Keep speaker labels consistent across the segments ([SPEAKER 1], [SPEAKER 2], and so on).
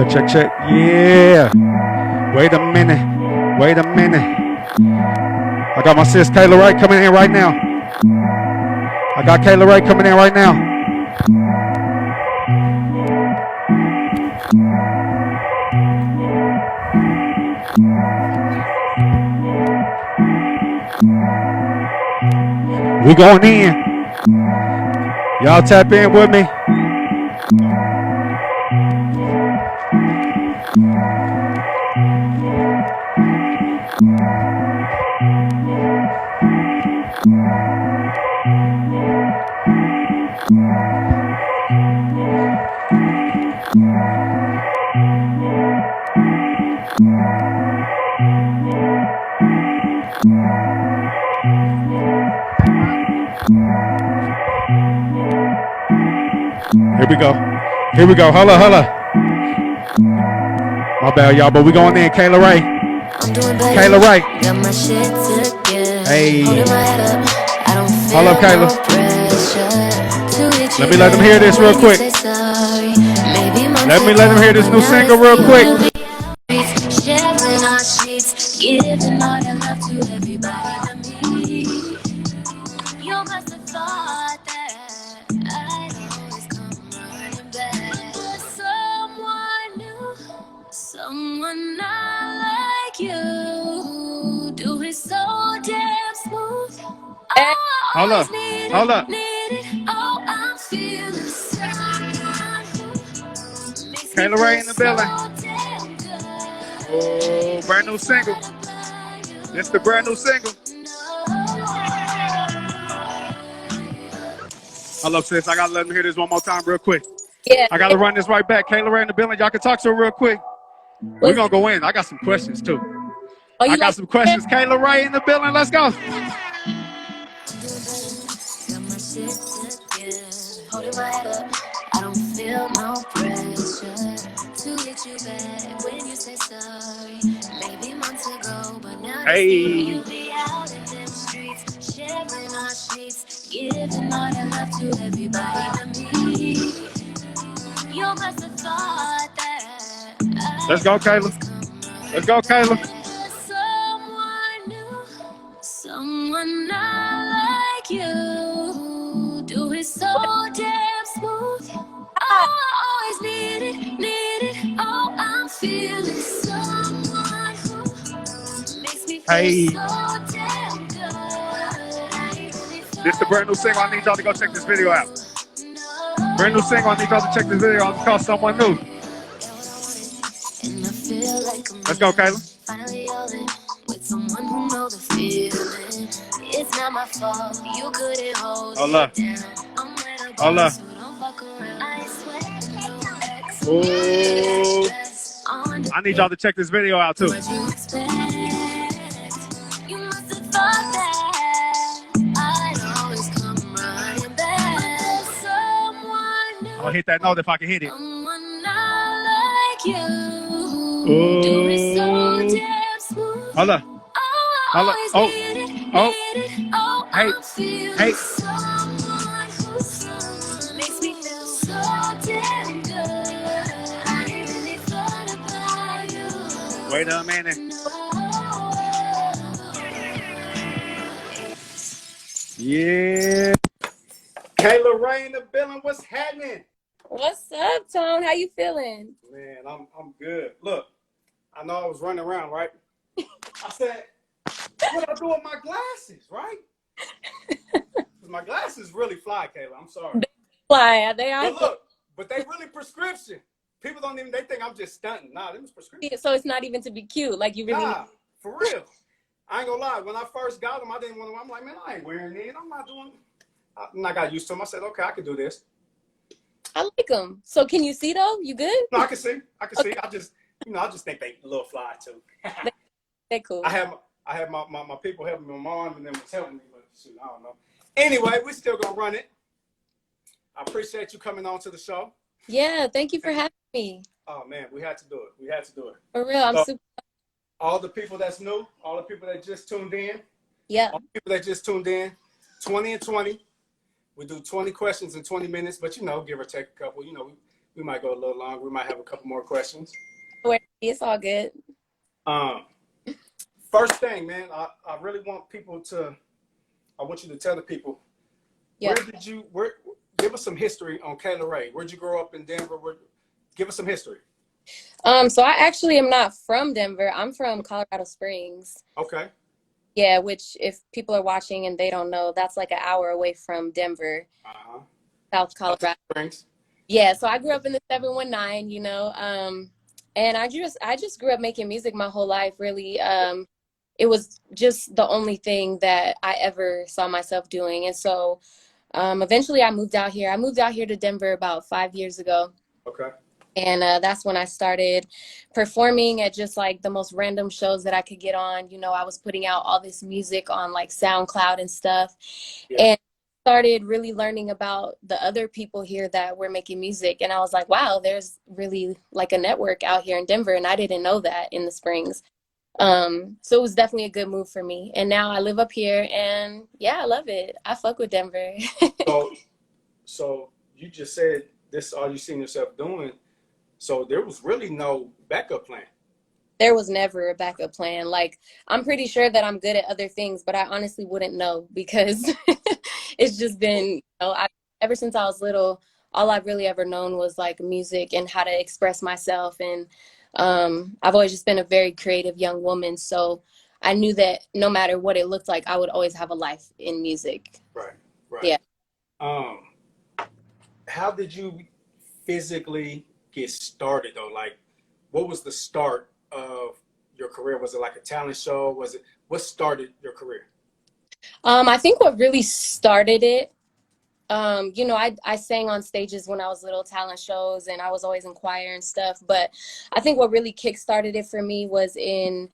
[SPEAKER 1] Check, check. Yeah. Wait a minute. Wait a minute. I got my sis Kayla Rae coming in right now. I got Kayla Rae coming in right now. We going in. Y'all tap in with me. Here we go. Here we go. Holla, holla. My bad, y'all, but we going in. Kayla Rae. Kayla Rae. Hey. Hold up, Kayla. Let me let them hear this real quick. Let me let them hear this new single real quick. Giving all your love to everybody but me. You must have thought that I'd always come running back. But someone new, someone not like you, do it so damn smooth. Hold up, hold up. Oh, I'm feeling someone who Kayla Rae in the building. Oh, brand new single. This the brand new single. Hello, sis. I gotta let them hear this one more time real quick.
[SPEAKER 2] Yeah.
[SPEAKER 1] I gotta run this right back. Kayla Rae in the building. Y'all can talk to her real quick. We're gonna go in. I got some questions too.
[SPEAKER 2] Oh,
[SPEAKER 1] I got some questions. Kayla Rae in the building. Let's go. Holding my head up, I don't feel no pressure to get you back when you say sorry. Maybe months ago, but now you'll be out in them streets, sharing our sheets, giving all your love to everybody but me. You must have thought that. Let's go, Kayla. Let's go, Kayla. Someone new, someone not like you. Do it so damn smooth. I always need it. Oh, I'm feeling someone who makes me feel so damn good. This is the brand new single. I need y'all to go check this video out. Brand new single. I need y'all to check this video out. It's called Someone New. Let's go, Kayla. Finally yelling with someone who knows the feeling. It's not my fault. You couldn't hold it down. Hold up. Ooh. I need y'all to check this video out too. I'll hit that note if I can hit it. Ooh. Hold up. Hold up. Oh. Oh. Hey. Hey. Wait a minute. Yeah. Kayla Rae in the building. What's happening?
[SPEAKER 2] What's up, Tone? How you feeling?
[SPEAKER 1] Man, I'm good. Look, I know I was running around, right? I said, what do I do with my glasses, right? My glasses really fly, Kayla. I'm sorry.
[SPEAKER 2] They fly. They are.
[SPEAKER 1] But look, but they really prescription. People don't even, they think I'm just stunting. Nah, them was prescription.
[SPEAKER 2] So it's not even to be cute. Like you really.
[SPEAKER 1] Nah, for real. I ain't gonna lie. When I first got them, I didn't want to. I'm like, man, I ain't wearing these. I'm not doing. And I got used to them. I said, okay, I can do this.
[SPEAKER 2] I like them. So can you see though? You good?
[SPEAKER 1] No, I can see. I can see. I just, I just think they a little fly too.
[SPEAKER 2] They're cool.
[SPEAKER 1] I have my people helping me. My mom and them was helping me, but shoot, I don't know. Anyway, we still gonna run it. I appreciate you coming on to the show.
[SPEAKER 2] Yeah, thank you for having me.
[SPEAKER 1] Oh man, we had to do it. We had to do it.
[SPEAKER 2] For real, I'm super.
[SPEAKER 1] All the people that's new, all the people that just tuned in.
[SPEAKER 2] Yeah.
[SPEAKER 1] All the people that just tuned in, 20 and 20. We do 20 questions in 20 minutes, but give or take a couple. We might go a little longer. We might have a couple more questions.
[SPEAKER 2] It's all good.
[SPEAKER 1] Um, First thing, man, I really want people to. I want you to tell the people
[SPEAKER 2] Yeah.
[SPEAKER 1] where give us some history on Kayla Rae. Where'd you grow up in Denver? Give us some history.
[SPEAKER 2] So I actually am not from Denver. I'm from Colorado Springs.
[SPEAKER 1] Okay.
[SPEAKER 2] Yeah, which if people are watching and they don't know, that's like an hour away from Denver,
[SPEAKER 1] Uh-huh.
[SPEAKER 2] South Colorado.
[SPEAKER 1] Springs.
[SPEAKER 2] Yeah, so I grew up in the 719, and I just grew up making music my whole life, really. It was just the only thing that I ever saw myself doing. And so eventually I moved out here. I moved out here to Denver about 5 years ago.
[SPEAKER 1] Okay.
[SPEAKER 2] And that's when I started performing at just like the most random shows that I could get on. I was putting out all this music on like SoundCloud and stuff.
[SPEAKER 1] Yeah.
[SPEAKER 2] And started really learning about the other people here that were making music. And I was like, wow, there's really like a network out here in Denver. And I didn't know that in the Springs. So it was definitely a good move for me. And now I live up here and yeah, I love it. I fuck with Denver.
[SPEAKER 1] So you just said this all you seen yourself doing. So there was really no backup plan.
[SPEAKER 2] There was never a backup plan. Like, I'm pretty sure that I'm good at other things, but I honestly wouldn't know because it's just been, ever since I was little, all I've really ever known was like music and how to express myself. And I've always just been a very creative young woman. So I knew that no matter what it looked like, I would always have a life in music.
[SPEAKER 1] Right. Right.
[SPEAKER 2] Yeah.
[SPEAKER 1] Um, how did you physically get started though? Like, what was the start of your career? Was it like a talent show? What started your career?
[SPEAKER 2] I think what really started it, I sang on stages when I was little, talent shows, and I was always in choir and stuff. But I think what really kickstarted it for me was in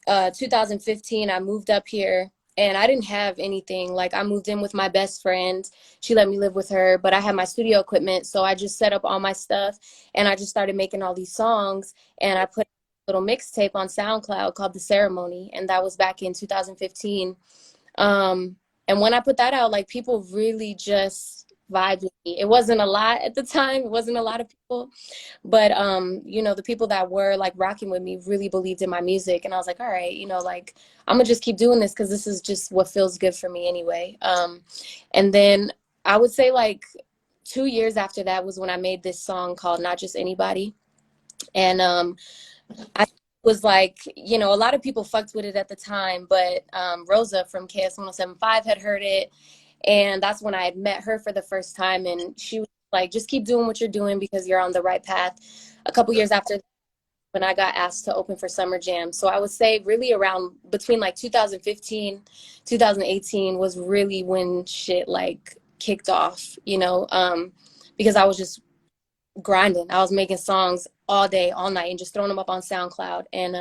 [SPEAKER 2] 2015. I moved up here and I didn't have anything. Like, I moved in with my best friend. She let me live with her, but I had my studio equipment. So I just set up all my stuff and I just started making all these songs. And I put a little mixtape on SoundCloud called The Ceremony. And that was back in 2015. And when I put that out, like, people really just vibed with me. It wasn't a lot at the time. It wasn't a lot of people, but the people that were like rocking with me really believed in my music. And I was like, all right, like, I'm gonna just keep doing this because this is just what feels good for me anyway. And then I would say like 2 years after that was when I made this song called Not Just Anybody. And I was like, a lot of people fucked with it at the time, but Rosa from KS 1075 had heard it. And that's when I had met her for the first time. And she was like, just keep doing what you're doing because you're on the right path. A couple years after, when I got asked to open for Summer Jam. So I would say really around between like 2015, 2018 was really when shit like kicked off, because I was just grinding. I was making songs all day, all night, and just throwing them up on SoundCloud. And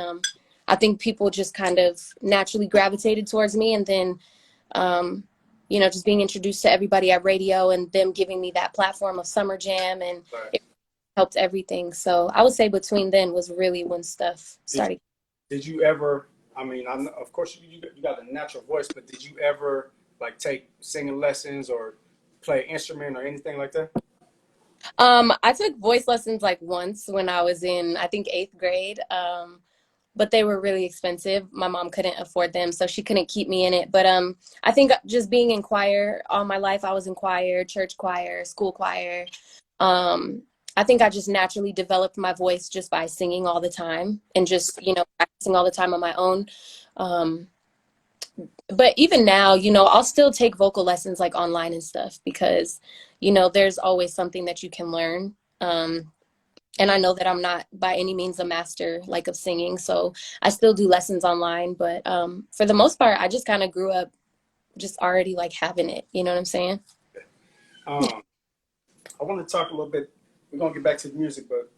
[SPEAKER 2] I think people just kind of naturally gravitated towards me. And then, just being introduced to everybody at radio and them giving me that platform of Summer Jam, and it helped everything. So I would say between then was really when stuff started.
[SPEAKER 1] Did you ever, I mean, of course you got a natural voice, but did you ever like take singing lessons or play instrument or anything like that?
[SPEAKER 2] I took voice lessons like once when I was in, I think, 8th grade. But they were really expensive. My mom couldn't afford them, so she couldn't keep me in it. But I think just being in choir all my life, I was in choir, church choir, school choir. I think I just naturally developed my voice just by singing all the time and just, practicing all the time on my own. But even now, I'll still take vocal lessons like online and stuff because, there's always something that you can learn. And I know that I'm not by any means a master like of singing, so I still do lessons online. But for the most part, I just kind of grew up just already like having it. You know what I'm saying?
[SPEAKER 1] I want to talk a little bit. We're gonna get back to the music, but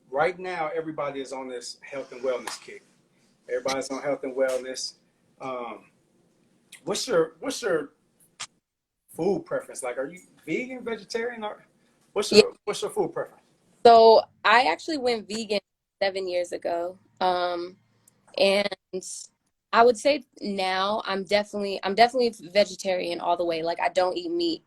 [SPEAKER 1] right now everybody is on this health and wellness kick. Everybody's on health and wellness. What's your food preference? Like, are you vegan, vegetarian, or what's your food preference?
[SPEAKER 2] So I actually went vegan 7 years ago. And I would say now I'm definitely vegetarian all the way. Like, I don't eat meat.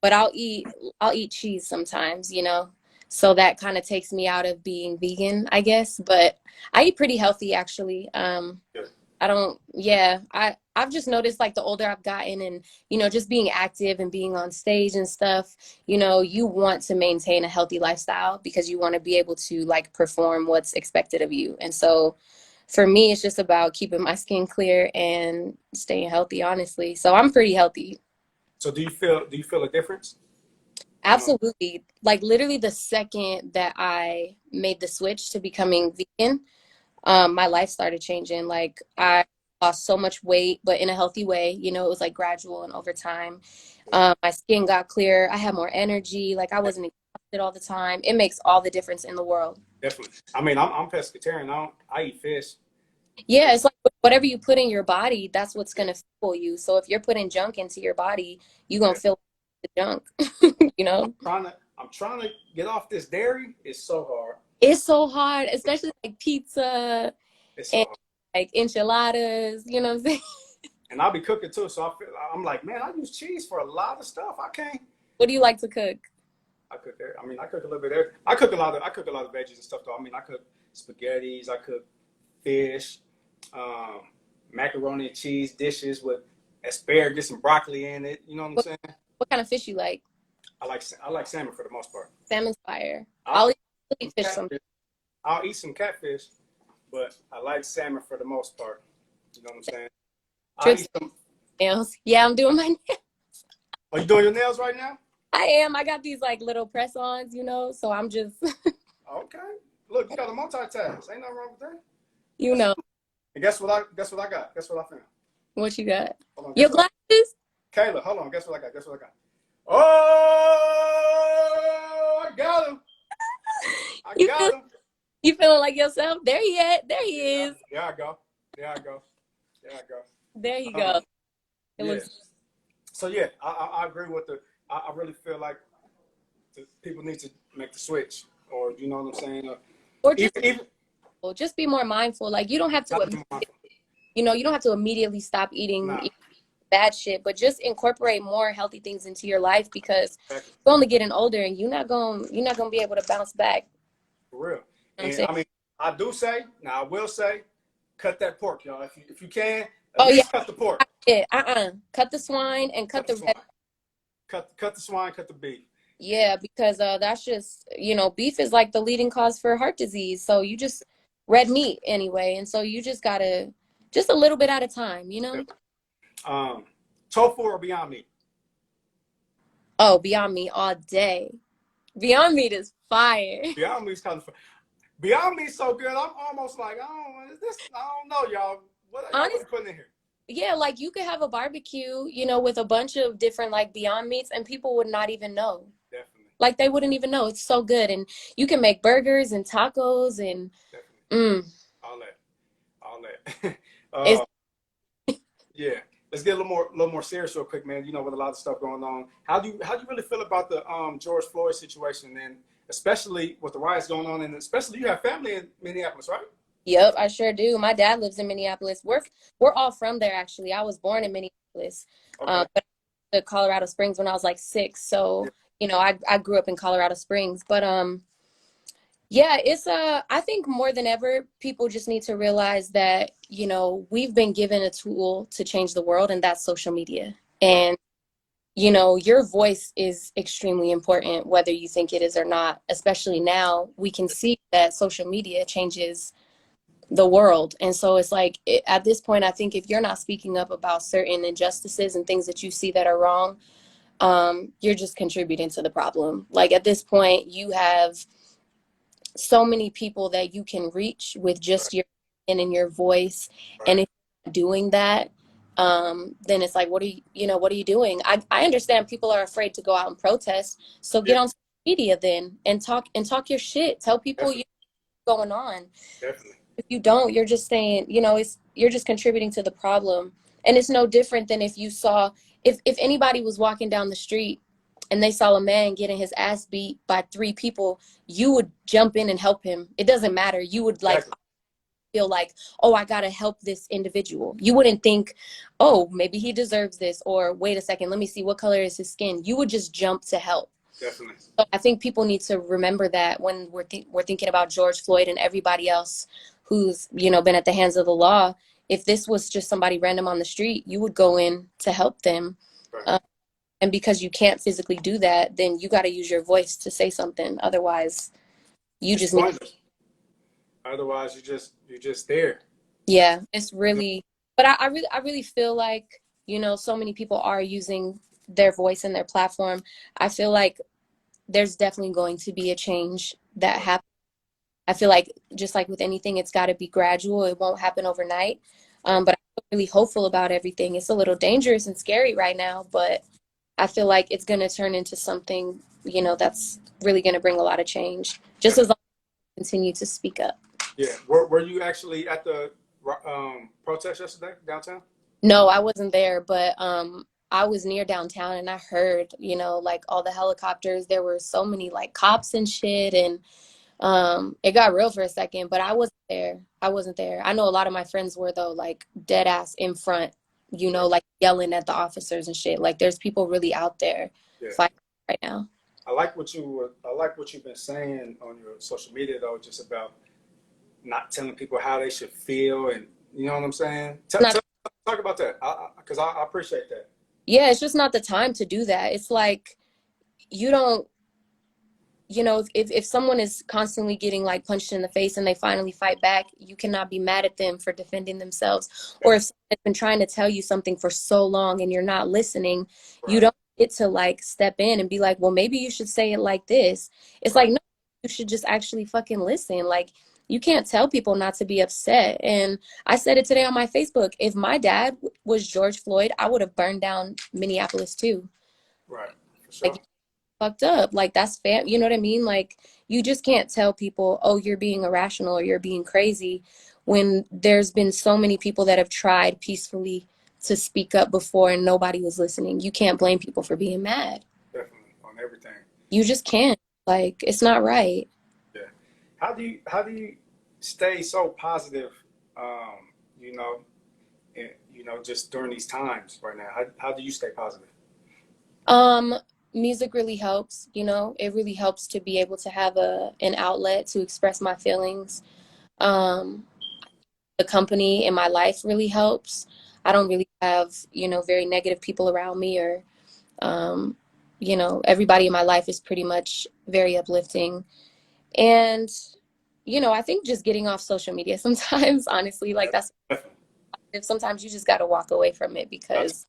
[SPEAKER 2] but I'll eat cheese sometimes, you know. So that kind of takes me out of being vegan, I guess. But I eat pretty healthy actually.
[SPEAKER 1] Good.
[SPEAKER 2] I don't, yeah, I've just noticed like the older I've gotten and, you know, just being active and being on stage and stuff, you know, you want to maintain a healthy lifestyle because you want to be able to like perform what's expected of you. And so for me, it's just about keeping my skin clear and staying healthy, honestly. So I'm pretty healthy.
[SPEAKER 1] So do you feel a difference? Um,
[SPEAKER 2] Absolutely. Like literally the second that I made the switch to becoming vegan, my life started changing. Like I lost so much weight, but in a healthy way. You know, it was like gradual and over time. My skin got clearer. I had more energy. Like I wasn't exhausted all the time. It makes all the difference in the world.
[SPEAKER 1] definitely. I mean, I'm pescatarian. I eat fish.
[SPEAKER 2] Yeah, it's like whatever you put in your body, that's what's gonna fuel you. So if you're putting junk into your body, you're gonna
[SPEAKER 1] Yeah.
[SPEAKER 2] feel the junk. You
[SPEAKER 1] I'm
[SPEAKER 2] know?
[SPEAKER 1] trying to get off this dairy. It's so hard.
[SPEAKER 2] It's so hard, especially like pizza
[SPEAKER 1] It's so
[SPEAKER 2] and
[SPEAKER 1] hard.
[SPEAKER 2] like enchiladas, you know what I'm saying?
[SPEAKER 1] And I'll be cooking too. So I'm like, man, I use cheese for a lot of stuff. I can't.
[SPEAKER 2] What do you like to cook?
[SPEAKER 1] I cook there. I mean, I cook a little bit there. I cook a lot of veggies and stuff though. I mean, I cook spaghettis. I cook fish, um, macaroni and cheese dishes with asparagus and broccoli in it. You know what I'm
[SPEAKER 2] What,
[SPEAKER 1] saying?
[SPEAKER 2] what kind of fish you like?
[SPEAKER 1] I like salmon for the most part.
[SPEAKER 2] Salmon's fire.
[SPEAKER 1] I'll
[SPEAKER 2] I'll
[SPEAKER 1] eat
[SPEAKER 2] eat fish some.
[SPEAKER 1] catfish. I'll eat some catfish, but I like salmon for the most part. You know what I'm saying? I
[SPEAKER 2] Trips
[SPEAKER 1] eat some.
[SPEAKER 2] nails. Yeah, I'm doing my nails.
[SPEAKER 1] Are you doing your nails right now?
[SPEAKER 2] I am. I got these like little press-ons, you know, so I'm just,
[SPEAKER 1] Okay. Look, you got a multitask. Ain't nothing wrong with that.
[SPEAKER 2] you
[SPEAKER 1] That's,
[SPEAKER 2] know,
[SPEAKER 1] and guess what I got? Guess what I found?
[SPEAKER 2] what you got.
[SPEAKER 1] Hold on,
[SPEAKER 2] Your
[SPEAKER 1] guess what
[SPEAKER 2] glasses?
[SPEAKER 1] Kayla, hold on, guess what I got? Guess what I got? Oh, I got him. I
[SPEAKER 2] You feel
[SPEAKER 1] got him.
[SPEAKER 2] you feeling like yourself? There he at. There he
[SPEAKER 1] Yeah,
[SPEAKER 2] is.
[SPEAKER 1] there I go. There I go. There I go.
[SPEAKER 2] There you go. It
[SPEAKER 1] Yeah.
[SPEAKER 2] looks
[SPEAKER 1] So yeah, I agree with I really feel like people need to make the switch, or you know what I'm saying,
[SPEAKER 2] or
[SPEAKER 1] even
[SPEAKER 2] just be more mindful. Like you don't have to,
[SPEAKER 1] not too mindful.
[SPEAKER 2] you know, you don't have to immediately stop eating
[SPEAKER 1] Nah,
[SPEAKER 2] bad shit, but just incorporate more healthy things into your life because
[SPEAKER 1] exactly,
[SPEAKER 2] you're only getting older and you're not gonna be able to bounce back.
[SPEAKER 1] for real.
[SPEAKER 2] You know what I'm
[SPEAKER 1] And
[SPEAKER 2] saying?
[SPEAKER 1] I mean, I will say, cut that pork, y'all. If you can, at
[SPEAKER 2] Oh yeah,
[SPEAKER 1] least cut the pork,
[SPEAKER 2] yeah. Cut the swine and
[SPEAKER 1] cut
[SPEAKER 2] cut
[SPEAKER 1] the
[SPEAKER 2] the red.
[SPEAKER 1] swine, cut the swine, cut the beef.
[SPEAKER 2] Yeah, because that's just, you know, beef is like the leading cause for heart disease. So you just red meat anyway, and so you just gotta just a little bit at a time, you know.
[SPEAKER 1] Um, Tofu or Beyond Meat?
[SPEAKER 2] Oh, Beyond Meat all day. Beyond Meat is fire.
[SPEAKER 1] Beyond Meat's kind of Beyond Meat's so good. I'm almost like, I don't know, y'all. What are y'all
[SPEAKER 2] Honestly,
[SPEAKER 1] really putting in here?
[SPEAKER 2] yeah, like you could have a barbecue, you know, with a bunch of different like Beyond Meats, and people would not even know.
[SPEAKER 1] Definitely,
[SPEAKER 2] Like they wouldn't even know. It's so good, and you can make burgers and tacos, and
[SPEAKER 1] definitely.
[SPEAKER 2] mm,
[SPEAKER 1] All that.
[SPEAKER 2] it's
[SPEAKER 1] Yeah. Let's get a little more serious real quick, man. You know, with a lot of stuff going on. How do you really feel about the George Floyd situation, and especially with the riots going on, and especially you have family in Minneapolis, right?
[SPEAKER 2] Yep, I sure do. My dad lives in Minneapolis. We're all from there actually. I was born in Minneapolis,
[SPEAKER 1] Okay.
[SPEAKER 2] but I went to Colorado Springs when I was like 6. So
[SPEAKER 1] Yeah.
[SPEAKER 2] you know, I grew up in Colorado Springs. But yeah, it's I think more than ever, people just need to realize that you know we've been given a tool to change the world, and that's social media.
[SPEAKER 1] Right.
[SPEAKER 2] And you know, your voice is extremely important, whether you think it is or not. Especially now, we can see that social media changes the world. And so it's like at this point, I think if you're not speaking up about certain injustices and things that you see that are wrong, you're just contributing to the problem. Like at this point, you have so many people that you can reach with
[SPEAKER 1] Right.
[SPEAKER 2] just your and your voice.
[SPEAKER 1] Right.
[SPEAKER 2] And if you're not doing that, then it's like, what are you doing? I understand people are afraid to go out and protest. So
[SPEAKER 1] Yeah.
[SPEAKER 2] get on social media then and talk your shit. Tell people
[SPEAKER 1] Definitely.
[SPEAKER 2] what's going on.
[SPEAKER 1] Definitely.
[SPEAKER 2] If you don't, you're just saying, you know, you're just contributing to the problem. And it's no different than if you saw if anybody was walking down the street and they saw a man getting his ass beat by 3 people, you would jump in and help him. It doesn't matter. You would like
[SPEAKER 1] Exactly.
[SPEAKER 2] feel like, oh, I gotta help this individual. You wouldn't think, oh, maybe he deserves this, or wait a second, let me see, what color is his skin. You would just jump to help.
[SPEAKER 3] Definitely.
[SPEAKER 2] So I think people need to remember that when we're thinking about George Floyd and everybody else who's, you know, been at the hands of the law. If this was just somebody random on the street, you would go in to help them.
[SPEAKER 3] Right.
[SPEAKER 2] And because you can't physically do that, then you got to use your voice to say something. Otherwise, you
[SPEAKER 3] It's
[SPEAKER 2] just need.
[SPEAKER 3] Otherwise, you're just there.
[SPEAKER 2] Yeah, it's really. But I really feel like, you know, so many people are using their voice and their platform. I feel like there's definitely going to be a change that happens. I feel like just like with anything, it's got to be gradual. It won't happen overnight. But I'm really hopeful about everything. It's a little dangerous and scary right now, but I feel like it's going to turn into something, you know, that's really going to bring a lot of change. Just as long as we continue to speak up.
[SPEAKER 3] Yeah. Were you actually at the protest yesterday downtown?
[SPEAKER 2] No, I wasn't there, but I was near downtown and I heard, you know, like all the helicopters. There were so many like cops and shit, and it got real for a second, but I wasn't there. I know a lot of my friends were, though, like dead ass in front, you know, like yelling at the officers and shit. Like there's people really out there fighting right now.
[SPEAKER 3] I like what you've been saying on your social media, though, just about not telling people how they should feel, and you know what I'm saying. Talk about that, because I appreciate that.
[SPEAKER 2] Yeah, it's just not the time to do that. It's like you don't. You know, if someone is constantly getting like punched in the face and they finally fight back, you cannot be mad at them for defending themselves. Or if someone's been trying to tell you something for so long and you're not listening, you don't get to like step in and be like, well, maybe you should say it like this. It's like, no, you should just actually fucking listen. Like, you can't tell people not to be upset. And I said it today on my Facebook. If my dad was George Floyd, I would have burned down Minneapolis too.
[SPEAKER 3] Right. For sure.
[SPEAKER 2] Like, fucked up. Like, that's you know what I mean? Like, you just can't tell people, oh, you're being irrational or you're being crazy, when there's been so many people that have tried peacefully to speak up before and nobody was listening. You can't blame people for being mad.
[SPEAKER 3] Definitely, on everything.
[SPEAKER 2] You just can't. Like, it's not right.
[SPEAKER 3] Yeah. How do you stay so positive, you know, just during these times right now? How do you stay positive?
[SPEAKER 2] Music really helps, you know. It really helps to be able to have an outlet to express my feelings. The company in my life really helps. I don't really have, you know, very negative people around me, or you know, everybody in my life is pretty much very uplifting. And you know, I think just getting off social media sometimes, honestly, like that's sometimes you just got to walk away from it because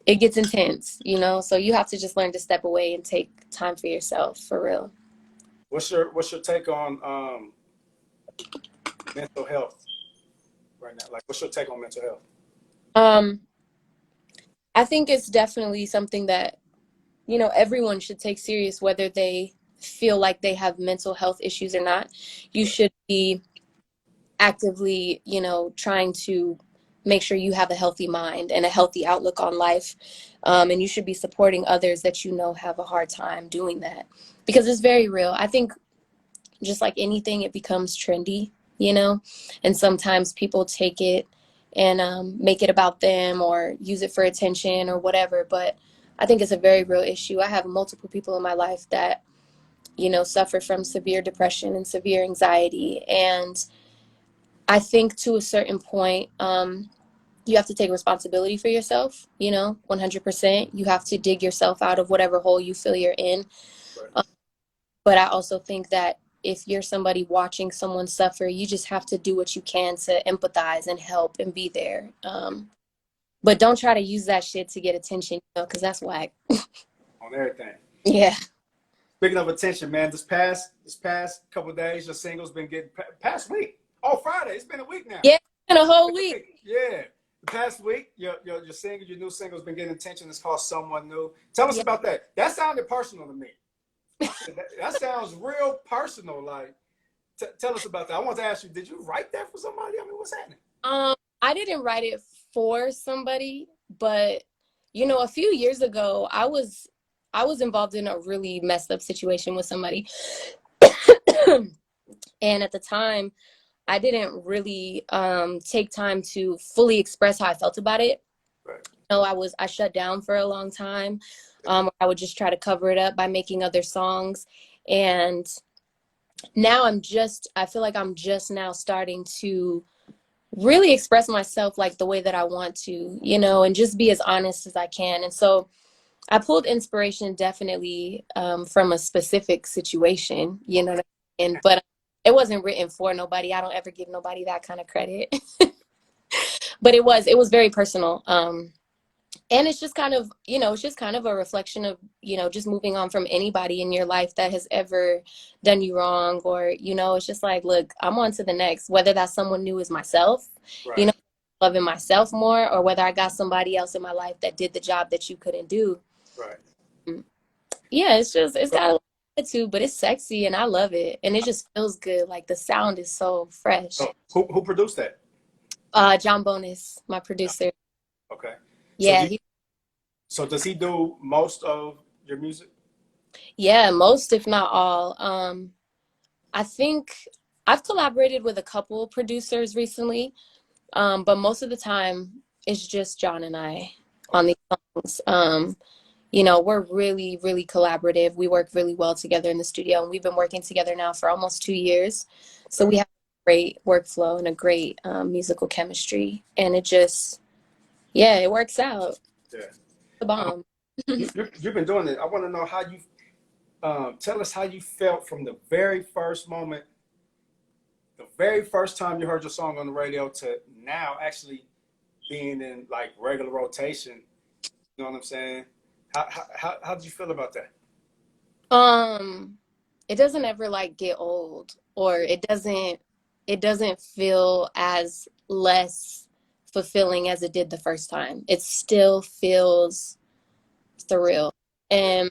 [SPEAKER 2] it gets intense, you know. So you have to just learn to step away and take time for yourself, for real.
[SPEAKER 3] What's your take on mental health right now? Like, what's your take on mental health?
[SPEAKER 2] I think it's definitely something that, you know, everyone should take serious, whether they feel like they have mental health issues or not. You should be actively, you know, trying to make sure you have a healthy mind and a healthy outlook on life. And you should be supporting others that you know have a hard time doing that, because it's very real. I think just like anything, it becomes trendy, you know, and sometimes people take it and make it about them or use it for attention or whatever. But I think it's a very real issue. I have multiple people in my life that, you know, suffer from severe depression and severe anxiety. And I think to a certain point, you have to take responsibility for yourself, you know, 100%. You have to dig yourself out of whatever hole you feel you're in. But I also think that if you're somebody watching someone suffer, you just have to do what you can to empathize and help and be there. But don't try to use that shit to get attention, you know, because that's whack.
[SPEAKER 3] On everything.
[SPEAKER 2] Yeah.
[SPEAKER 3] Speaking of attention, man, this past couple of days, your single's been getting past week. Oh, Friday. It's been a week now.
[SPEAKER 2] Yeah, it's been a whole week.
[SPEAKER 3] Yeah. The past week, your single, your new single's been getting attention. It's called Someone New. Tell us about that. That sounded personal to me. That sounds real personal. Like, tell us about that. I want to ask you, did you write that for somebody? I mean, what's happening?
[SPEAKER 2] I didn't write it for somebody, but you know, a few years ago, I was involved in a really messed up situation with somebody. And at the time, I didn't really take time to fully express how I felt about it.
[SPEAKER 3] Right.
[SPEAKER 2] No, I shut down for a long time. I would just try to cover it up by making other songs. And now I feel like I'm just now starting to really express myself like the way that I want to, you know, and just be as honest as I can. And so I pulled inspiration definitely from a specific situation, you know what I mean? But it wasn't written for nobody. I don't ever give nobody that kind of credit. But it was very personal. And it's just kind of, you know, it's just kind of a reflection of, you know, just moving on from anybody in your life that has ever done you wrong, or, you know, it's just like, look, I'm on to the next, whether that someone new is myself,
[SPEAKER 3] Right.
[SPEAKER 2] you know, loving myself more, or whether I got somebody else in my life that did the job that you couldn't do.
[SPEAKER 3] Right.
[SPEAKER 2] Yeah, it's got a lot of attitude, but it's sexy and I love it. And it just feels good. Like the sound is so fresh.
[SPEAKER 3] So who produced that?
[SPEAKER 2] John Bonus, my producer.
[SPEAKER 3] Okay.
[SPEAKER 2] Yeah,
[SPEAKER 3] So does he do most of your music?
[SPEAKER 2] yeah, most if not all. I think I've collaborated with a couple producers recently, but most of the time it's just John and I on these songs. You know, we're really, really collaborative. We work really well together in the studio, and we've been working together now for almost 2 years. So we have a great workflow and a great musical chemistry, and it just, yeah, it works out.
[SPEAKER 3] Yeah.
[SPEAKER 2] The bomb.
[SPEAKER 3] You've been doing it. I want to know how you tell us how you felt from the very first moment, the very first time you heard your song on the radio to now actually being in like regular rotation. You know what I'm saying? How did you feel about that?
[SPEAKER 2] It doesn't ever like get old, or it doesn't feel as less fulfilling as it did the first time. It still feels surreal. And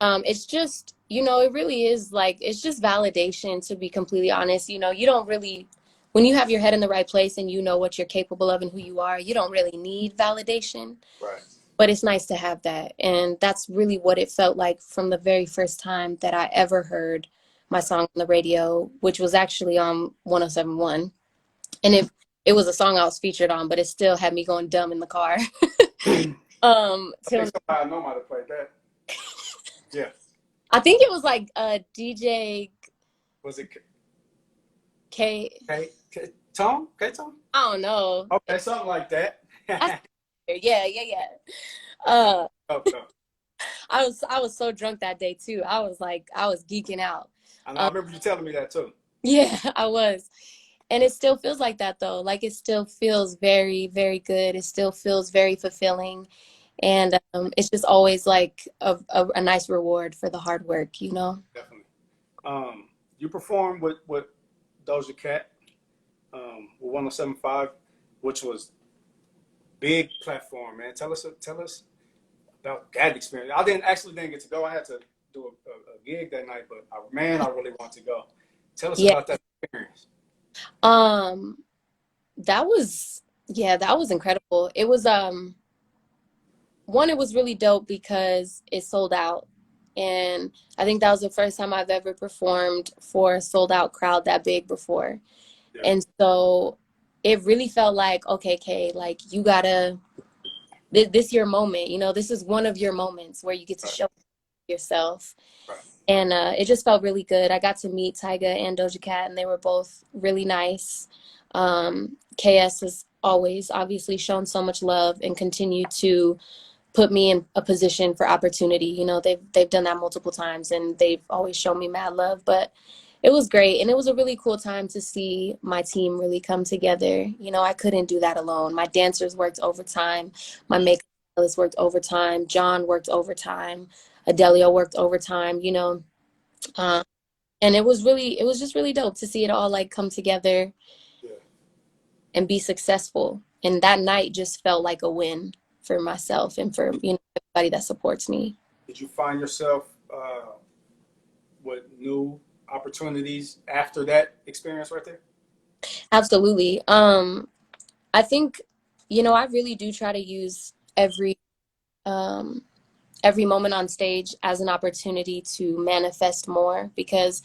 [SPEAKER 2] it's just, you know, it really is like, it's just validation, to be completely honest. You know, you don't really, when you have your head in the right place and you know what you're capable of and who you are, you don't really need validation.
[SPEAKER 3] Right.
[SPEAKER 2] But it's nice to have that. And that's really what it felt like from the very first time that I ever heard my song on the radio, which was actually on 107.1. And it was a song I was featured on, but it still had me going dumb in the car.
[SPEAKER 3] I think somebody I know might have played that. Yeah.
[SPEAKER 2] I think it was like DJ
[SPEAKER 3] Was it
[SPEAKER 2] K.
[SPEAKER 3] Tone? K-Tone?
[SPEAKER 2] I don't know.
[SPEAKER 3] Okay, something like that.
[SPEAKER 2] Yeah. Uh,
[SPEAKER 3] Okay.
[SPEAKER 2] I was so drunk that day too. I was geeking out.
[SPEAKER 3] I remember you telling me that too.
[SPEAKER 2] Yeah, I was. And it still feels like that though. Like it still feels very, very good. It still feels very fulfilling. And it's just always like a nice reward for the hard work, you know?
[SPEAKER 3] Definitely. You performed with Doja Cat, with 107.5, which was big platform, man. Tell us about that experience. I didn't get to go. I had to do a gig that night, but I really want to go. Tell us about that experience.
[SPEAKER 2] That was incredible. It was one, it was really dope because it sold out. And I think that was the first time I've ever performed for a sold out crowd that big before. Yeah. And so it really felt like, okay, Kay, like you gotta, this your moment, you know, this is one of your moments where you get to show yourself.
[SPEAKER 3] Right.
[SPEAKER 2] And it just felt really good. I got to meet Tyga and Doja Cat, and they were both really nice. KS has always obviously shown so much love and continue to put me in a position for opportunity. You know, they've done that multiple times, and they've always shown me mad love. But it was great, and it was a really cool time to see my team really come together. You know, I couldn't do that alone. My dancers worked overtime. My makeup stylist worked overtime. John worked overtime. Adelio worked overtime, you know. And it was just really dope to see it all like come together and be successful. And that night just felt like a win for myself and for, you know, everybody that supports me.
[SPEAKER 3] Did you find yourself with new opportunities after that experience right there?
[SPEAKER 2] Absolutely. I think, you know, I really do try to use every moment on stage as an opportunity to manifest more, because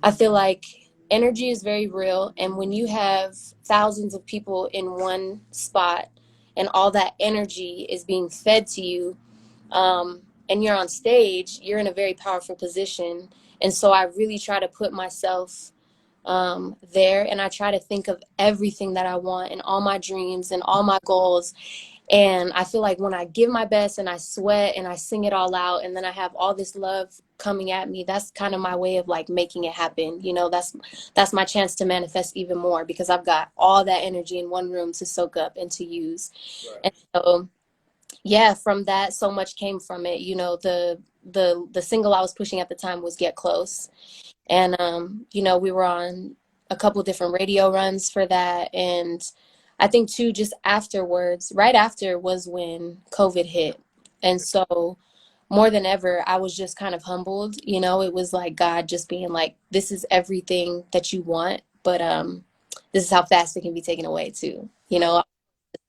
[SPEAKER 2] I feel like energy is very real. And when you have thousands of people in one spot and all that energy is being fed to you, and you're on stage, you're in a very powerful position. And so I really try to put myself there, and I try to think of everything that I want and all my dreams and all my goals. And I feel like when I give my best and I sweat and I sing it all out, and then I have all this love coming at me, that's kind of my way of like making it happen. You know, that's my chance to manifest even more, because I've got all that energy in one room to soak up and to use.
[SPEAKER 3] Right.
[SPEAKER 2] And so, yeah, from that, so much came from it. You know, the single I was pushing at the time was Get Close. And, you know, we were on a couple different radio runs for that. And I think too, just afterwards, right after was when COVID hit. And so more than ever, I was just kind of humbled. You know, it was like God just being like, this is everything that you want, but this is how fast it can be taken away too. You know, I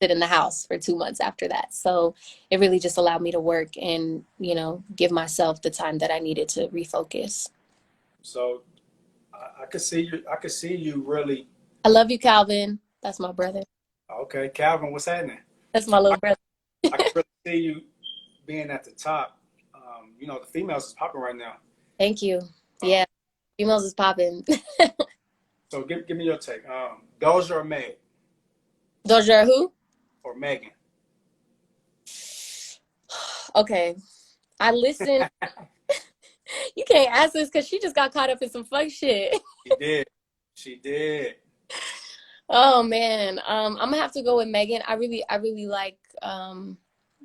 [SPEAKER 2] sit in the house for 2 months after that. So it really just allowed me to work and, you know, give myself the time that I needed to refocus.
[SPEAKER 3] So I could see you. I could see you really.
[SPEAKER 2] I love you, Calvin. That's my brother.
[SPEAKER 3] Okay, Calvin, what's happening?
[SPEAKER 2] That's my little brother.
[SPEAKER 3] I can really see you being at the top. You know, the females is popping right now.
[SPEAKER 2] Thank you. Yeah, females is popping.
[SPEAKER 3] So give me your take. Doja or Meg?
[SPEAKER 2] Doja who?
[SPEAKER 3] Or Megan?
[SPEAKER 2] Okay, I listened. You can't ask this because she just got caught up in some fuck shit.
[SPEAKER 3] She did. She did.
[SPEAKER 2] Oh man, I'm gonna have to go with Megan. I really like,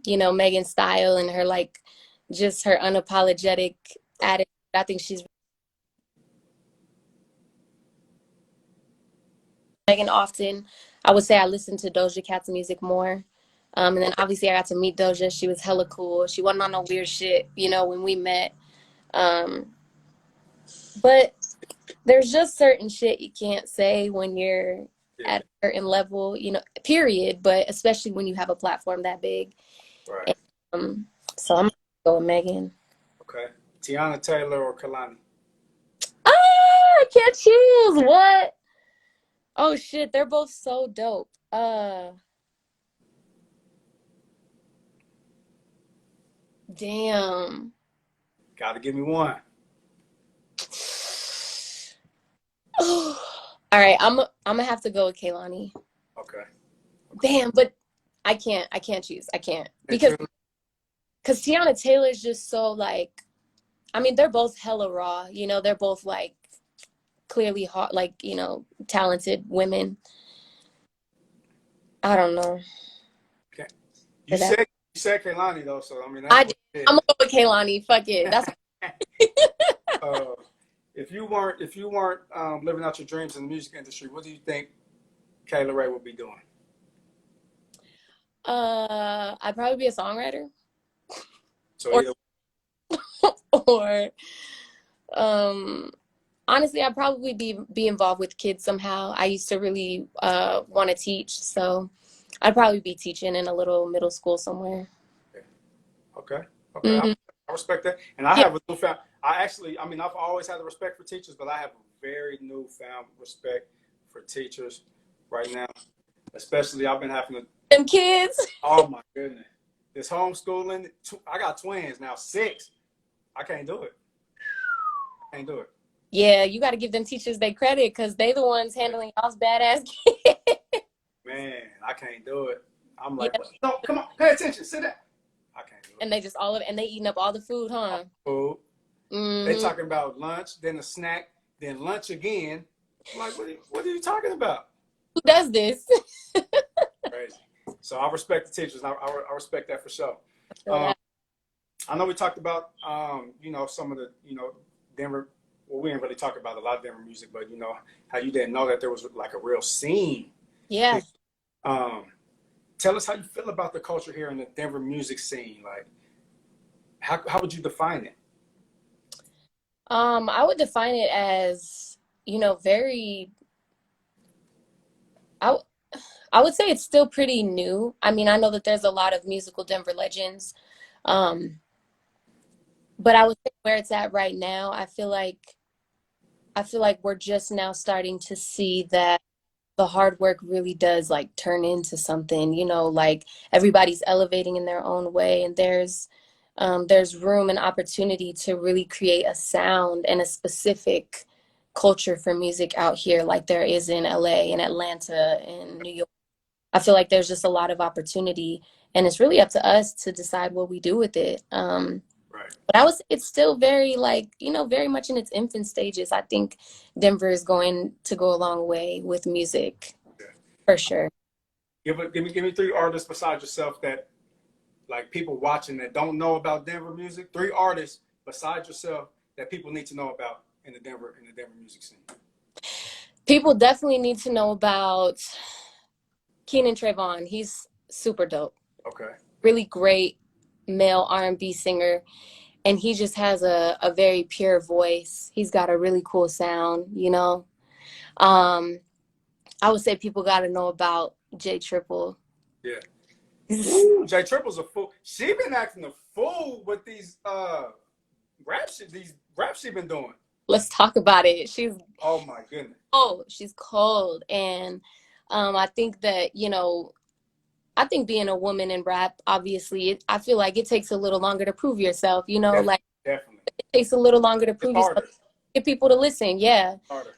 [SPEAKER 2] you know, Megan's style and her like, just her unapologetic attitude. I think she's Megan often. I would say I listen to Doja Cat's music more. And then obviously I got to meet Doja. She was hella cool. She wasn't on no weird shit, you know, when we met. But there's just certain shit you can't say when you're at a certain level, you know, period. But especially when you have a platform that big.
[SPEAKER 3] Right.
[SPEAKER 2] And, so I'm gonna go with Megan.
[SPEAKER 3] Okay. Tiana Taylor or Kalani?
[SPEAKER 2] Ah, I can't choose. What? Oh shit, they're both so dope. Damn.
[SPEAKER 3] Gotta give me one.
[SPEAKER 2] All right, I'm gonna have to go with Kaylani.
[SPEAKER 3] Okay.
[SPEAKER 2] Damn, but I can't choose. I can't because Tiana Taylor is just so like, I mean, they're both hella raw. You know, they're both like clearly hot, like, you know, talented women. I don't know.
[SPEAKER 3] Okay. You said Kaylani though, so I mean that's
[SPEAKER 2] I'm gonna go with Kaylani. Fuck it. That's
[SPEAKER 3] if you weren't living out your dreams in the music industry, what do you think Kayla Rae would be doing?
[SPEAKER 2] I'd probably be a songwriter.
[SPEAKER 3] So
[SPEAKER 2] Or honestly, I'd probably be involved with kids somehow. I used to really want to teach, so I'd probably be teaching in a little middle school somewhere.
[SPEAKER 3] Okay.
[SPEAKER 2] Mm-hmm.
[SPEAKER 3] I respect that. And I have a newfound, I've always had a respect for teachers, but I have a very newfound respect for teachers right now. Especially I've been having to.
[SPEAKER 2] Them kids.
[SPEAKER 3] Oh my goodness. This homeschooling, I got twins now, 6. I can't do it. Can't do it.
[SPEAKER 2] Yeah, you got to give them teachers their credit because they the ones handling y'all's badass kids.
[SPEAKER 3] Man, I can't do it. I'm like, no, come on, pay attention, sit down. I can't do it.
[SPEAKER 2] And they just and they eating up all the food, huh?
[SPEAKER 3] Food.
[SPEAKER 2] Mm-hmm.
[SPEAKER 3] They talking about lunch, then a snack, then lunch again. I'm like, what are you talking about?
[SPEAKER 2] Who does this?
[SPEAKER 3] Crazy. So I respect the teachers. I respect that for sure. I know we talked about, you know, some of the, you know, Denver. Well, we didn't really talk about a lot of Denver music, but you know how you didn't know that there was like a real scene.
[SPEAKER 2] Yeah.
[SPEAKER 3] Tell us how you feel about the culture here in the Denver music scene. Like, how would you define it?
[SPEAKER 2] I would define it as, you know, very. I would say it's still pretty new. I mean, I know that there's a lot of musical Denver legends, but I would say where it's at right now, I feel like I feel like we're just now starting to see that the hard work really does like turn into something, you know, like everybody's elevating in their own way, and there's room and opportunity to really create a sound and a specific culture for music out here like there is in LA and Atlanta and New York. I feel like there's just a lot of opportunity, and it's really up to us to decide what we do with it.
[SPEAKER 3] Right.
[SPEAKER 2] But it's still very like, you know, very much in its infant stages. I think Denver is going to go a long way with music,
[SPEAKER 3] Yeah.
[SPEAKER 2] for sure.
[SPEAKER 3] Give me 3 artists besides yourself that like people watching that don't know about Denver music. 3 artists besides yourself that people need to know about in the Denver music scene.
[SPEAKER 2] People definitely need to know about Keenan Trayvon. He's super dope.
[SPEAKER 3] Okay.
[SPEAKER 2] Really great male R&B singer, and he just has a very pure voice. He's got a really cool sound, you know. Um, I would say people got to know about J Triple.
[SPEAKER 3] Yeah. Ooh, J Triple's a fool. She been acting a fool with these raps she been doing.
[SPEAKER 2] Let's talk about it.
[SPEAKER 3] Oh my goodness.
[SPEAKER 2] She's cold, and I think that, you know, I think being a woman in rap, obviously, I feel like it takes a little longer to prove yourself, you know, like
[SPEAKER 3] Definitely.
[SPEAKER 2] it takes a little longer to
[SPEAKER 3] It's
[SPEAKER 2] prove
[SPEAKER 3] harder.
[SPEAKER 2] yourself, get people to listen. Yeah.
[SPEAKER 3] Harder.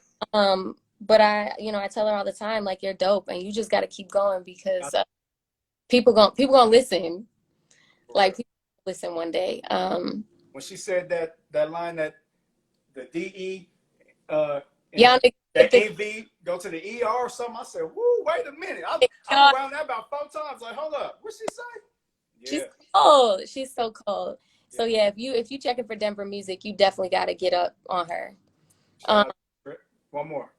[SPEAKER 2] But I tell her all the time, like, you're dope and you just got to keep going because people gonna listen. Like, people listen one day.
[SPEAKER 3] When she said that line that the DE
[SPEAKER 2] Yeah,
[SPEAKER 3] that EV go to the ER or something, I said, woo, wait a minute. I'm around that about 4 times. Like, hold up, what she say? Yeah.
[SPEAKER 2] She's cold. She's so cold. So yeah, if you checking for Denver music, you definitely got to get up on her.
[SPEAKER 3] One more.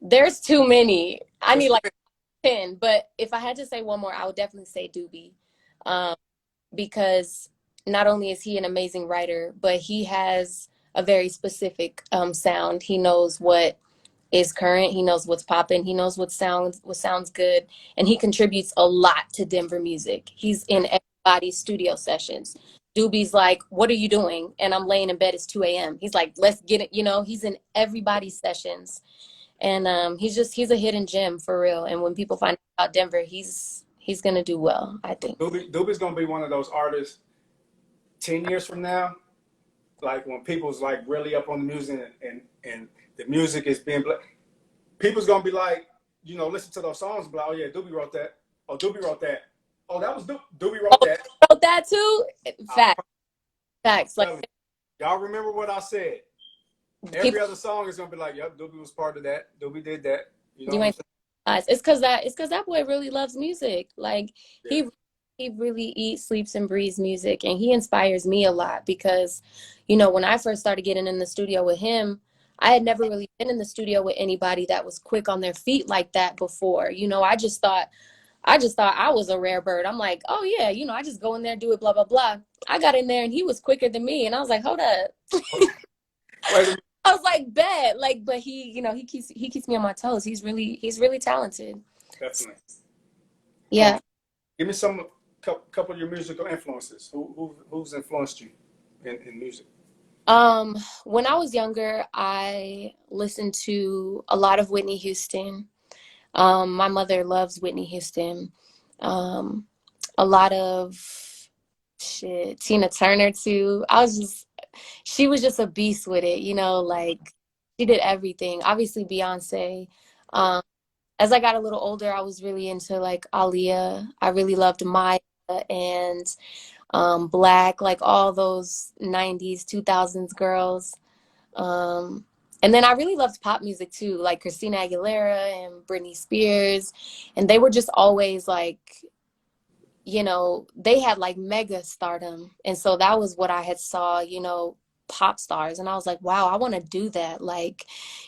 [SPEAKER 2] There's too many. I need like 10, but if I had to say one more, I would definitely say Doobie, because not only is he an amazing writer, but he has a very specific sound. He knows what is current. He knows what's popping. He knows what sounds good, and he contributes a lot to Denver music. He's in everybody's studio sessions. Doobie's like, "What are you doing?" And I'm laying in bed. It's 2 a.m. He's like, "Let's get it." You know, he's in everybody's sessions, and he's a hidden gem for real. And when people find out about Denver, he's gonna do well, I think.
[SPEAKER 3] Doobie's gonna be one of those artists 10 years from now, like when people's like really up on the music and the music is being people's gonna be like, you know, listen to those songs and be like, oh yeah, Doobie wrote that. Oh, Doobie wrote that. Oh, that was Doobie wrote that.
[SPEAKER 2] Wrote that too. Facts. Like,
[SPEAKER 3] y'all remember what I said? Every other song is gonna be like, yep, Doobie was part of that. Doobie did that. You know,
[SPEAKER 2] it's because that boy really loves music. Like he really eats, sleeps, and breathes music, and he inspires me a lot because, you know, when I first started getting in the studio with him, I had never really been in the studio with anybody that was quick on their feet like that before. You know, I just thought I was a rare bird. I'm like, oh yeah, you know, I just go in there, do it, blah blah blah. I got in there and he was quicker than me, and I was like, hold up. I was like, bet, like, but he, you know, he keeps me on my toes. He's really talented.
[SPEAKER 3] Definitely.
[SPEAKER 2] Yeah.
[SPEAKER 3] Give me couple of your musical influences. Who's influenced you in music?
[SPEAKER 2] When I was younger, I listened to a lot of Whitney Houston. My mother loves Whitney Houston. A lot of Tina Turner too. She was just a beast with it, you know, like she did everything. Obviously Beyonce. As I got a little older, I was really into like Aaliyah. I really loved Maya and Black, like all those 90s, 2000s girls. And then I really loved pop music too, like Christina Aguilera and Britney Spears. And they were just always like, you know, they had like mega stardom. And so that was what I had saw, you know, pop stars. And I was like, wow, I want to do that. Like,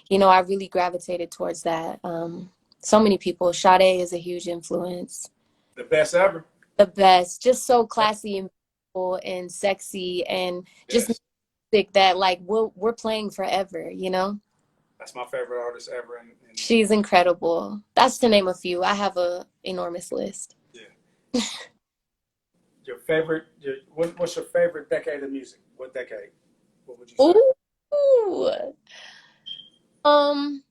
[SPEAKER 2] you know, I really gravitated towards that. So many people. Sade is a huge influence.
[SPEAKER 3] The best ever.
[SPEAKER 2] The best. Just so classy and beautiful and sexy and just music that like we're playing forever, you know?
[SPEAKER 3] That's my favorite artist ever. And
[SPEAKER 2] she's incredible. That's to name a few. I have a enormous list.
[SPEAKER 3] Yeah. What's your favorite decade of music? What decade? What would you say?
[SPEAKER 2] Ooh. Um,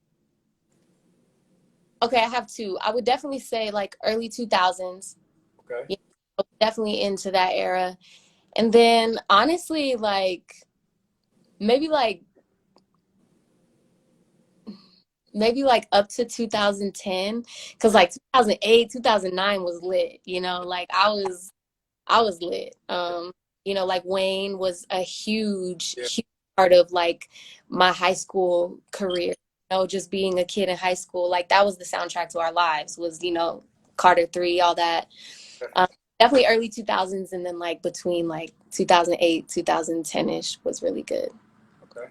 [SPEAKER 2] okay, I have two. I would definitely say like early 2000s.
[SPEAKER 3] Okay.
[SPEAKER 2] Yeah, definitely into that era. And then honestly, like maybe like maybe like up to 2010, because like 2008, 2009 was lit, you know, like I was lit. You know, like Wayne was a huge,
[SPEAKER 3] Yeah.
[SPEAKER 2] huge part of like my high school career. You know, just being a kid in high school, like that was the soundtrack to our lives. Was, you know, Carter 3, all that. Um, Definitely early 2000s, and then like between like 2008, 2010 ish was really good.
[SPEAKER 3] Okay.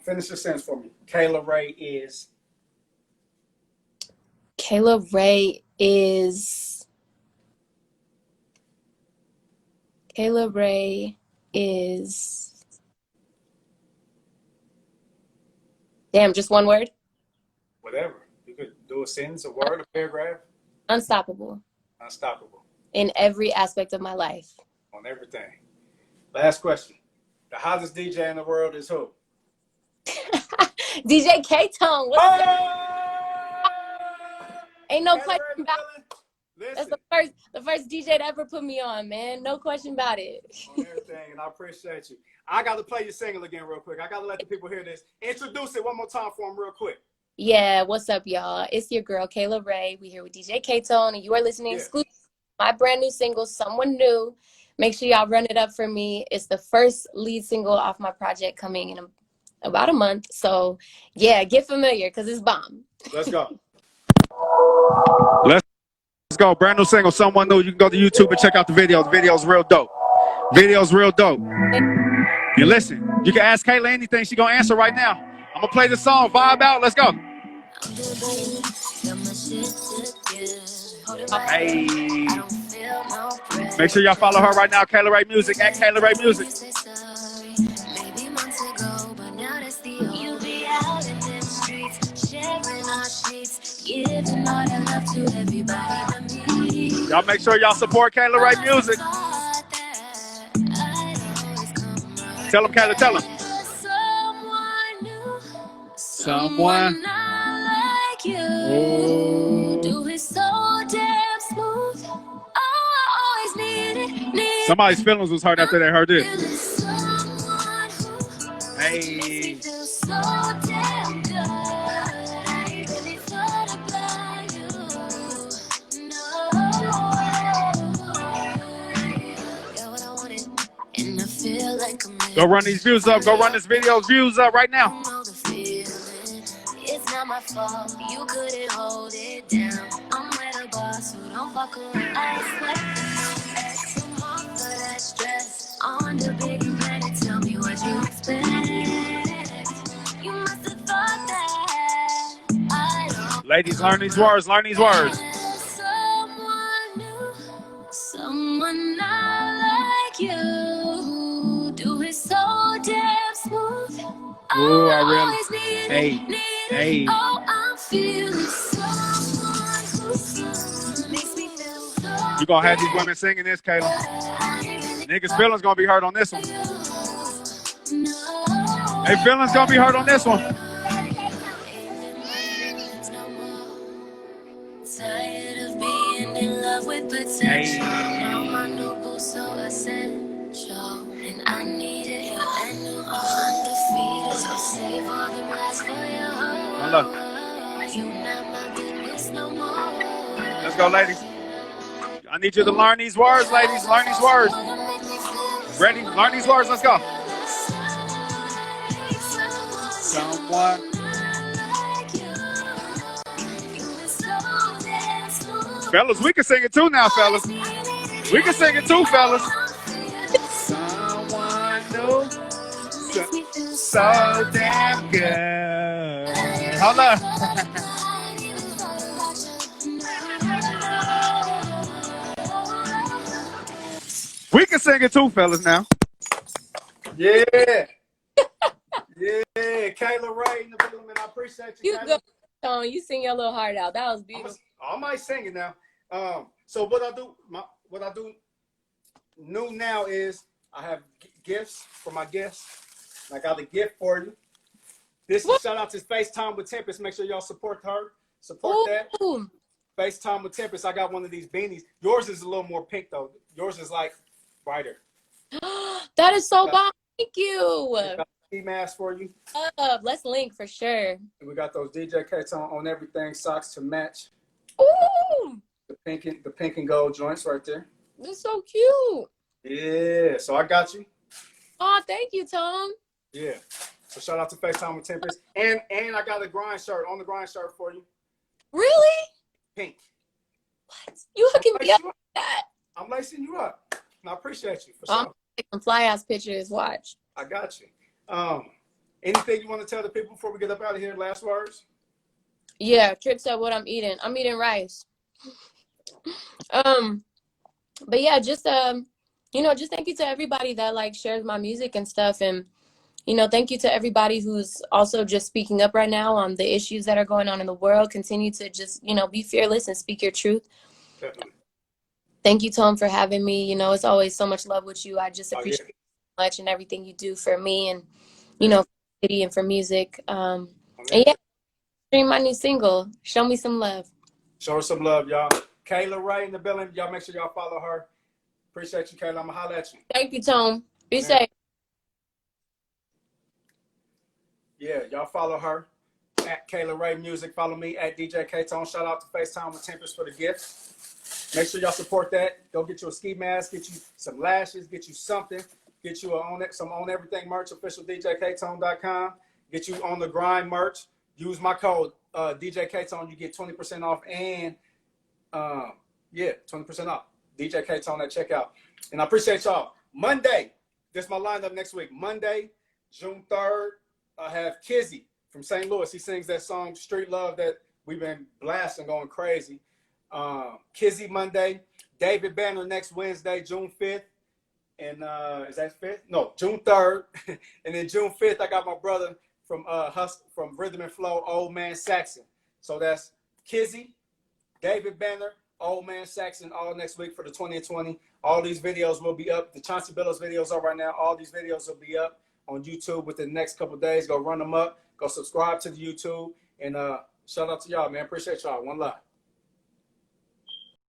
[SPEAKER 3] Finish the sentence for me. Kayla Rae is.
[SPEAKER 2] Kayla Rae is Kayla Rae is damn, just one word.
[SPEAKER 3] Whatever. You could do a sentence, a word, a paragraph.
[SPEAKER 2] Unstoppable
[SPEAKER 3] Unstoppable
[SPEAKER 2] in every aspect of my life.
[SPEAKER 3] on everything. Last question. The hottest DJ in the world is who?
[SPEAKER 2] DJ Ktone, what's up? Ain't no
[SPEAKER 3] Kayla
[SPEAKER 2] question
[SPEAKER 3] Rae
[SPEAKER 2] about
[SPEAKER 3] McMillan,
[SPEAKER 2] it. That's
[SPEAKER 3] listen.
[SPEAKER 2] the first DJ to ever put me on, man. No question about it.
[SPEAKER 3] On everything, and I appreciate you. I got to play your single again real quick. I got to let the people hear this. Introduce it one more time for them real quick.
[SPEAKER 2] Yeah, what's up, y'all? It's your girl Kayla Rae. We here with DJ Ktone, and you are listening exclusively to my brand new single, "Someone New." Make sure y'all run it up for me. It's the first lead single off my project coming in about a month. So yeah, get familiar because it's bomb.
[SPEAKER 3] Let's go. Let's go. Brand new single, "Someone New." You can go to YouTube and check out the video. The video's real dope. Video's real dope. And listen, you can ask Kayla anything. She gonna answer right now. I'm gonna play the song. Vibe out. Let's go. Hey. Make sure y'all follow her right now. Kayla Rae Music at Kayla Rae Music. Y'all make sure y'all support Kayla Rae Music. Tell them, Kayla, tell them. Someone like you. Oh. Do it so damn smooth. Oh, I always need it. Somebody's feelings was hurt after they heard this. Hey. Go run these views up. Go run this video's views up right now. It's not my fault. You couldn't hold it down. I'm with a boss who don't fuck around. I swear some hard for that stress. On the big planet, tell me what you expect. You must have thought that I don't. Ladies, learn these words. Learn these words. Someone new, someone not like you. Do it so damn smooth. Ooh, I really. Hey. Oh, I'm feeling someone who makes me feel so. You gonna have these women singing this, Kayla? Niggas' feelings gonna be hurt on this one. Hey, feelings gonna be hurt on this one. Tired of being in love with potential. Now my new boo's so essential, and I need it. And you are undefeated, so save all the best for your heart. Hello. You not my business no more. Let's go, ladies. I need you to learn these words, ladies. Learn these words. Ready? Learn these words. Let's go. Someone. Fellas, we can sing it too now, fellas. We can sing it too, fellas. Someone new, so damn good. Hold on. We can sing it too, fellas, now. Yeah. Yeah, Kayla Rae in the building, man. I appreciate you, Kayla.
[SPEAKER 2] You go, Tone. You sing your little heart out. That was beautiful.
[SPEAKER 3] I might sing it now. So what I do new now is I have gifts for my guests. I got a gift for you. This is shout out to FaceTime with Tempest. Make sure y'all support her. Support that. FaceTime with Tempest. I got one of these beanies. Yours is a little more pink though. Yours is like brighter.
[SPEAKER 2] That is so bomb. Thank you.
[SPEAKER 3] Got a ski mask for you.
[SPEAKER 2] Let's link for sure.
[SPEAKER 3] And we got those DJ Ktone on everything. Socks to match.
[SPEAKER 2] Ooh.
[SPEAKER 3] The pink and gold joints right there.
[SPEAKER 2] That's so cute.
[SPEAKER 3] Yeah. So I got you.
[SPEAKER 2] Oh, thank you, Tom.
[SPEAKER 3] Yeah. So shout out to FaceTime with Tempest. And I got a grind shirt on the grind shirt for you.
[SPEAKER 2] Really?
[SPEAKER 3] Pink.
[SPEAKER 2] What? You hooking me up with that?
[SPEAKER 3] I'm lacing you up. And I appreciate you for sure.
[SPEAKER 2] I'm taking some fly ass pictures. Watch.
[SPEAKER 3] I got you. Anything you want to tell the people before we get up out of here? Last words?
[SPEAKER 2] Yeah, Trip said what I'm eating. I'm eating rice. But yeah, just just thank you to everybody that like shares my music and stuff, and thank you to everybody who's also just speaking up right now on the issues that are going on in the world. Continue to just be fearless and speak your truth.
[SPEAKER 3] Definitely.
[SPEAKER 2] Thank you, Tom, for having me. It's always so much love with you. I just appreciate you so much and everything you do for me and for the city and for music. And yeah, stream my new single. Show me some love.
[SPEAKER 3] Show her some love, y'all. Kayla Rae in the building. Y'all make sure y'all follow her. Appreciate you, Kayla. I'm going to holler at you.
[SPEAKER 2] Thank you, Tom. Be safe.
[SPEAKER 3] Yeah, y'all follow her at Kayla Rae Music. Follow me at DJ Ktone. Shout out to FaceTime with Tempest for the gift. Make sure y'all support that. Go get you a ski mask. Get you some lashes. Get you something. Get you some On Everything merch. Official DJKtone.com. Get you On the Grind merch. Use my code DJ Ktone. You get 20% off and 20% off. DJ Ktone at checkout. And I appreciate y'all. Monday, this is my lineup next week. Monday, June 3rd, I have Kizzy from St. Louis. He sings that song Street Love that we've been blasting, going crazy. Kizzy Monday. David Banner next Wednesday, June 5th. And is that 5th? No, June 3rd. And then June 5th, I got my brother from Rhythm and Flow, Old Man Saxon. So that's Kizzy, David Banner, Old Man Saxon, all next week for the 2020. All these videos will be up. The Chauncey Billups videos are right now. All these videos will be up on YouTube within the next couple of days. Go run them up. Go subscribe to the YouTube. And shout out to y'all, man. Appreciate y'all. One love.